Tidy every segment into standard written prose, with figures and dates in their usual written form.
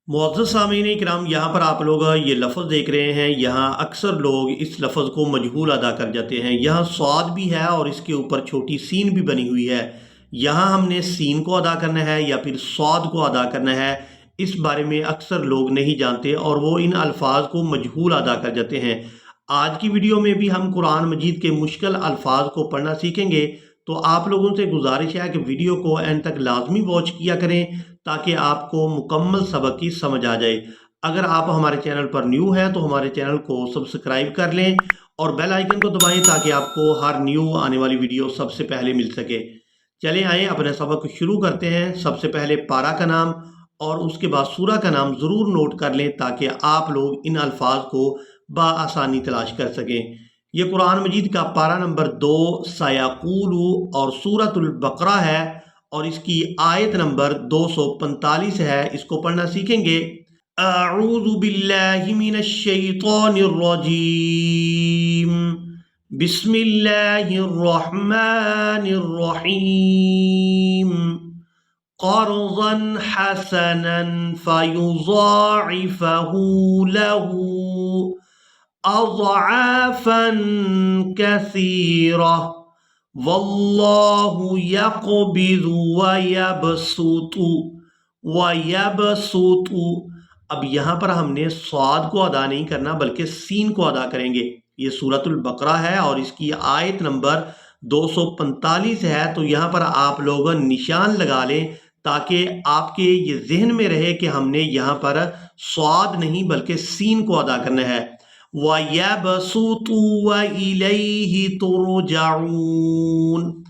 मुअज़्ज़ज़ सामीन इकराम, यहाँ पर आप लोग ये लफ़्ज़ देख रहे हैं। यहाँ अक्सर लोग इस लफ़्ज़ को मजहूल अदा कर जाते हैं। यहाँ स्वाद भी है और इसके ऊपर छोटी सीन भी बनी हुई है। यहाँ हमने सीन को अदा करना है या फिर स्वाद को अदा करना है, इस बारे में अक्सर लोग नहीं जानते और वो इन अल्फाज को मजहूल अदा कर जाते हैं। आज की वीडियो में भी हम कुरान मजीद के मुश्किल अल्फाज को पढ़ना सीखेंगे। तो आप लोगों से गुजारिश है कि वीडियो को एंड तक लाजमी वॉच किया करें ताकि आपको मुकम्मल सबक की समझ आ जाए। अगर आप हमारे चैनल पर न्यू हैं तो हमारे चैनल को सब्सक्राइब कर लें और बेल आइकन को दबाएं ताकि आपको हर न्यू आने वाली वीडियो सबसे पहले मिल सके। चले आए अपने सबक को शुरू करते हैं। सबसे पहले पारा का नाम और उसके बाद सूरा का नाम ज़रूर नोट कर लें ताकि आप लोग इन अल्फाज को बआसानी तलाश कर सकें। ये कुरान मजीद का पारा नंबर 2 सयाकूलू और सूरतुल बकरा है और इसकी आयत नंबर 245 है। इसको पढ़ना सीखेंगे। अऊज़ु बिल्लाहि मिनश शैतानिर रजीम, बिस्मिल्लाहिर रहमानिर रहीम, क़र्ज़न हसनन फ़युज़ाइफ़हु लहू अज़आफ़न कसीरा वल्लाहु यक़बिज़ु वयबसुतु। अब यहाँ पर हमने स्वाद को अदा नहीं करना बल्कि सीन को अदा करेंगे। ये सूरतुल बकरा है और इसकी आयत नंबर 245 है। तो यहाँ पर आप लोग निशान लगा लें ताकि आपके ये जहन में रहे कि हमने यहाँ पर स्वाद नहीं बल्कि सीन को अदा करना है। वयबसुतु वइलैहि तुरजाऊन।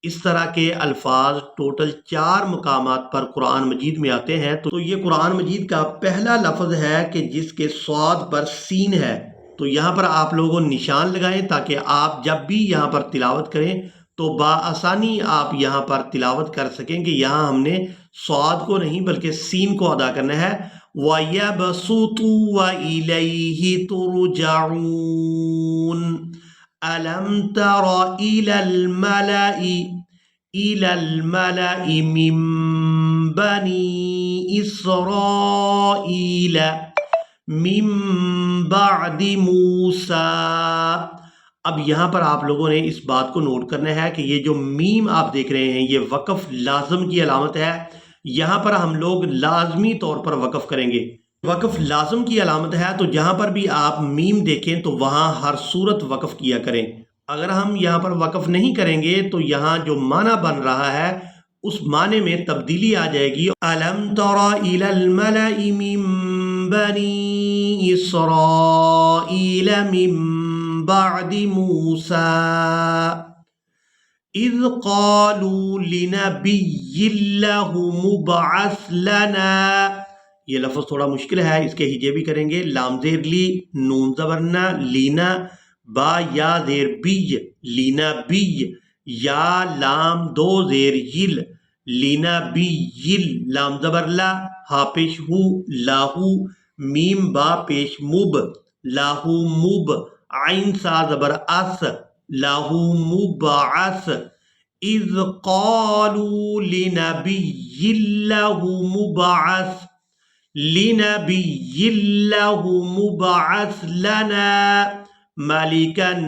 इस तरह के अल्फाज टोटल 4 मकामात पर कुरान मजीद में आते हैं। तो ये कुरान मजीद का पहला लफ्ज़ है कि जिसके स्वाद पर सीन है। तो यहाँ पर आप लोगों निशान लगाएं ताकि आप जब भी यहाँ पर तिलावत करें तो बाआसानी आप यहाँ पर तिलावत कर सकें कि यहाँ हमने स्वाद को नहीं बल्कि सीन को अदा करना है। वयबसुतु वइलैहि तुरजाऊन। अलम तर इलल मलइ मिन बनी इसराइल मिन बअदि मूसा। अब यहाँ पर आप लोगों ने इस बात को नोट करना है कि ये जो मीम आप देख रहे हैं ये वक़फ़ लाज़म की अलामत है। यहाँ पर हम लोग लाजमी तौर पर वक़फ़ करेंगे। वक़फ़ लाज़म की अलामत है तो जहाँ पर भी आप मीम देखें तो वहाँ हर सूरत वक़फ़ किया करें। अगर हम यहाँ पर वक़फ़ नहीं करेंगे तो यहाँ जो माना बन रहा है उस माने में तब्दीली आ जाएगी। अलम तरा इलल मलइ मिन बनी इसराइल मिन बअदि मूसा इज़ क़ालू लिनबिय्यिन लहु मुबअस लना। ये लफ्ज़ थोड़ा मुश्किल है, इसके हिजे भी करेंगे। लाम ज़ेर ली, नून ज़बरना, लीना, बा या ज़ेर बिय, लीना बिय, या लाम दो ज़ेर यिल, लीना बियिल, लाम ज़बर ला, हा पेश हु, लाहू, मीम बा पेश मुब, लाहू मुब, आइन सा ज़बर अस, लाहू मुबअस। इज़ क़ालू लिनबिय्यिन लहु मुबअस लिनबिय्यिन लहु मुबअस लना मलिकन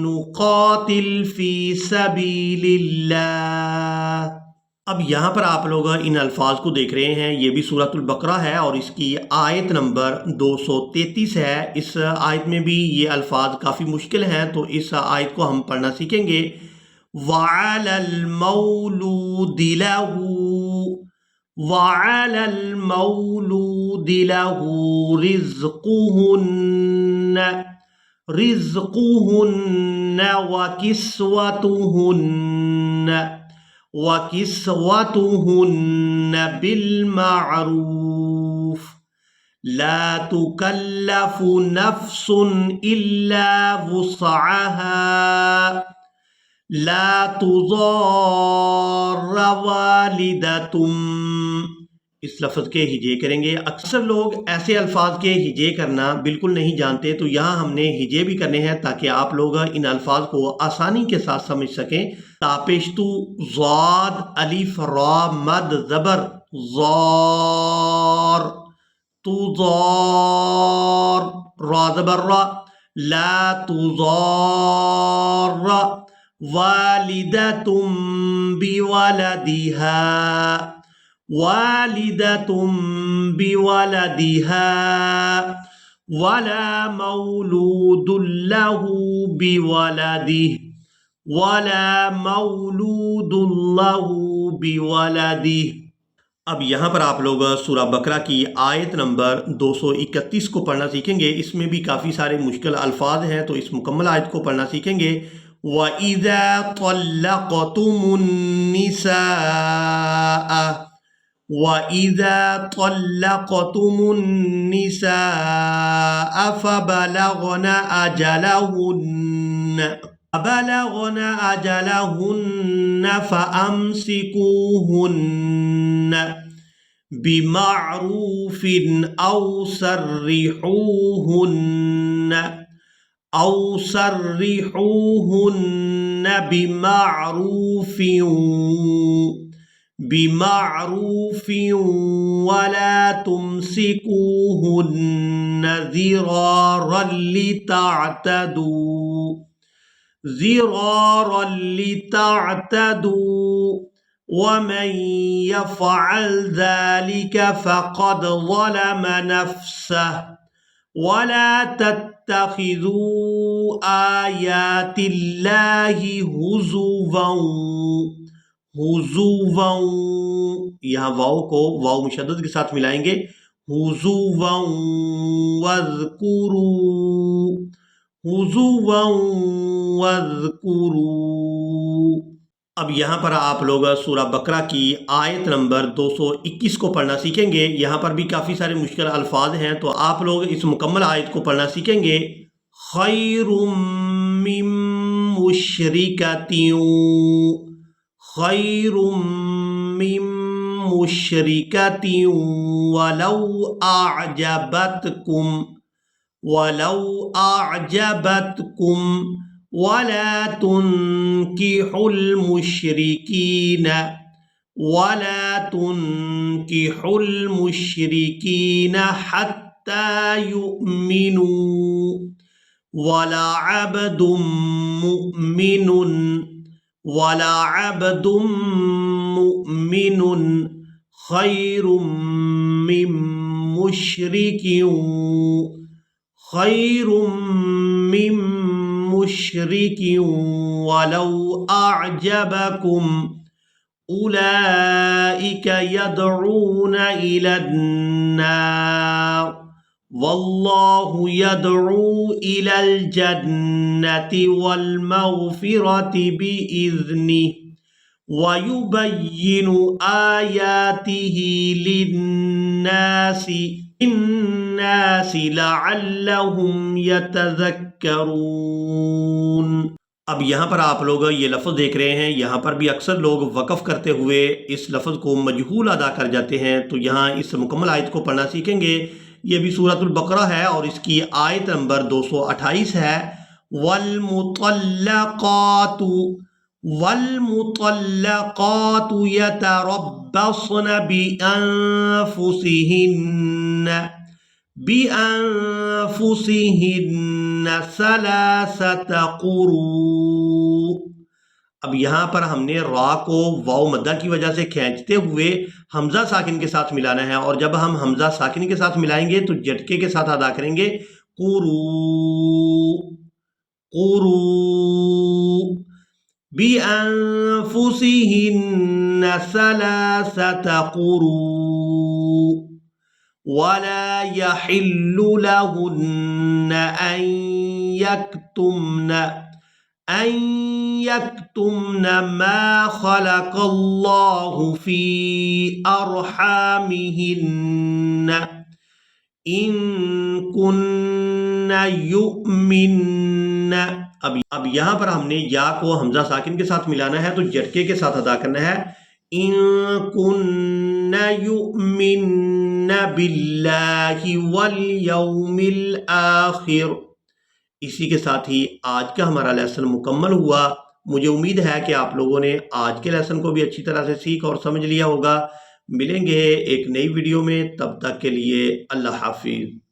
नुक़ातिल फ़ी सबीलिल्लाह। अब यहाँ पर आप लोग इन अल्फाज को देख रहे हैं। ये भी सूरतुल बकरा है और इसकी आयत नंबर 233 है। इस आयत में भी ये अल्फाज काफ़ी मुश्किल हैं तो इस आयत को हम पढ़ना सीखेंगे। वअलल मौलूदि लहू रिज़्क़ुहुन्न वकिस्वतुहुन्न बिलमारूफ ला तुकल्लफु नफ्सुन इल्ला वुस्अहा ला तुज़ार वालिदतुम। इस लफ्ज़ के हिजे करेंगे। अक्सर लोग ऐसे अल्फाज के हिजे करना बिल्कुल नहीं जानते तो यहाँ हमने हिजे भी करने हैं ताकि आप लोग इन अल्फाज को आसानी के साथ समझ सकें। तापेशतु, ज़ाद, अलिफ, रा, मद, ज़बर, ज़ार, تضار را زبر را لا تضار والدة بولدها والدة بولدها ولا مولود له بولده ولا مولود له بولده۔ اب یہاں پر آپ لوگ سورہ بقرہ کی آیت نمبر 231 کو پڑھنا سیکھیں گے۔ اس میں بھی کافی سارے مشکل الفاظ ہیں، تو اس مکمل آیت کو پڑھنا سیکھیں گے۔ وَإِذَا طَلَّقْتُمُ النِّسَاءَ وَإِذَا طَلَّقْتُمُ النِّسَاءَ فَبَلَغْنَ أَجَلَهُنَّ فَأَمْسِكُوهُنَّ بِمَعْرُوفٍ أَوْ سَرِّحُوهُنَّ بِمَعْرُوفٍ وَلَا تُمْسِكُوهُنَّ ضِرَارًا لِتَعْتَدُوا وَمَنْ يَفْعَلْ ذَلِكَ فَقَدْ ظَلَمَ نَفْسَهُ وَلَا تَتَّخِذُوا آيَاتِ اللَّهِ ہزوا، یہاں واؤ کو واؤ مشدد کے ساتھ ملائیں گے، ہزوا واذکروا۔ اب یہاں پر آپ لوگ سورہ بقرہ کی آیت نمبر 221 کو پڑھنا سیکھیں گے۔ یہاں پر بھی کافی سارے مشکل الفاظ ہیں، تو آپ لوگ اس مکمل آیت کو پڑھنا سیکھیں گے۔ خیر من مشرکۃ ولو أعجبتكم ولا تنكحوا المشركين حتى يؤمنوا ولعبد مؤمن خير من مشرك ولو أعجبكم أولئك يدعون إلى النار والله يدعو إلى الجنة والمغفرة بإذنه ويبين آياته للناس لعلهم يتذكرون۔ اب یہاں پر آپ لوگ یہ لفظ دیکھ رہے ہیں، یہاں پر بھی اکثر لوگ وقف کرتے ہوئے اس لفظ کو مجہول ادا کر جاتے ہیں، تو یہاں اس مکمل آیت کو پڑھنا سیکھیں گے۔ یہ بھی سورۃ البقرہ ہے اور اس کی آیت نمبر 228 ہے۔ والمطلقات يتربصن بأنفسهن ثلاثة قروء۔ اب یہاں پر ہم نے را کو واو مدہ کی وجہ سے کھینچتے ہوئے حمزہ ساکن کے ساتھ ملانا ہے، اور جب ہم حمزہ ساکن کے ساتھ ملائیں گے تو جھٹکے کے ساتھ ادا کریں گے قروء بأنفسهن ثلاثة قروء ولا يحل لهن أن يكتمن ما خلق الله في أرحامهن إن كن يؤمن۔ اب یہاں پر ہم نے یا کو حمزہ ساکن کے ساتھ ملانا ہے، تو جھٹکے کے ساتھ ادا کرنا ہے ان كن يؤمن بالله واليوم الآخر۔ اسی کے ساتھ ہی آج کا ہمارا لیسن مکمل ہوا۔ مجھے امید ہے کہ آپ لوگوں نے آج کے لیسن کو بھی اچھی طرح سے سیکھ اور سمجھ لیا ہوگا۔ ملیں گے ایک نئی ویڈیو میں، تب تک کے لیے اللہ حافظ۔